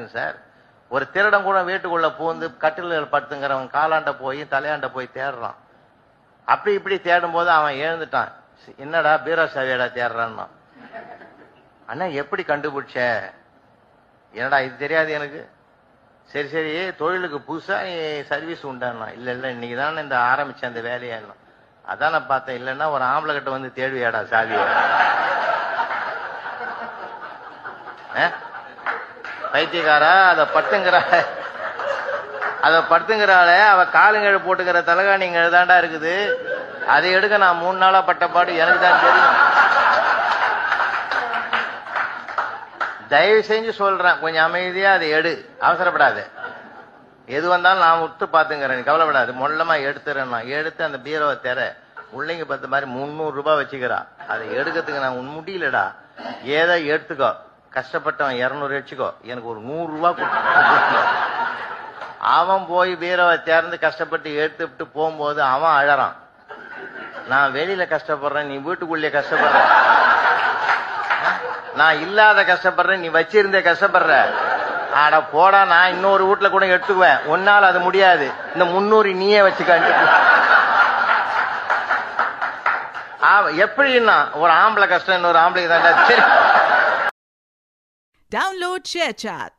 போச்சுங்க சார். ஒரு திருடன் கூட வீட்டுக்குள்ள பூந்து கட்டில்கள் படுத்துங்கிறவன் காலாண்ட போய் தலையாண்ட போய் தேடுறான். அப்படி இப்படி தேடும் போது அவன் எழுந்துட்டான். என்னடா பீரோ சாவியடா தேடுறான்னா. அண்ணா எப்படி கண்டுபிடிச்ச? என்னடா இது தெரியாது எனக்கு. சரி சரி தொழிலுக்கு புதுசா நீ சர்வீஸ் உண்டானா? இல்ல இல்ல இன்னைக்கு தானே இந்த ஆரம்பிச்ச அந்த வேலையா. அதான் நான் பார்த்தேன். இல்லைன்னா ஒரு ஆம்பளை கிட்ட வந்து தேடுவியாடா சாவிய? பைத்தியக்காரா அத படுத்துங்கிறாளே அவ காலுங்கழு போட்டுக்கிற தலகாணிங்க தாண்டா இருக்குது. அதை எடுக்க நான் 3 நாளா பட்டப்பாடு எனக்கு தான் தெரியும். தயவு செஞ்சு சொல்றேன், கொஞ்சம் அமைதியா அதை எடு, அவசரப்படாது. எது வந்தாலும் நான் விட்டு பாத்துங்கிறேன், கவலைப்படாது. மொல்லமா எடுத்துறேன். நான் எடுத்து அந்த பீரோவை தெர உள்ளிங்க பார்த்த மாதிரி 300 ரூபாய் வச்சுக்கிறா. அதை எடுக்கிறதுக்கு நான் முடியலடா. ஏதோ எடுத்துக்கோ, கஷ்டப்பட்டவன் 200 வச்சுக்கோ, எனக்கு ஒரு 100 ரூபாய் கொடுத்து. அவன் போய் பீரோவை திறந்து கஷ்டப்பட்டு எடுத்துட்டு போகும்போது அவன் அழறான். நான் வெளியில கஷ்டப்படுறேன், நீ வீட்டுக்குள்ளே கஷ்டப்படுற. நான் இல்லாத கஷ்டப்படுறேன், நீ வச்சிருந்தே கஷ்டப்படுற. ஆட போடா, நான் இன்னொரு வீட்டுல கூட எடுத்துக்குவேன், ஒன்னால அது முடியாது. இந்த 300 நீயே வச்சுக்க. எப்படின்னா ஒரு ஆம்பளை கஷ்டம் இன்னொரு ஆம்பளைக்கு தாண்டா. Download ShareChat.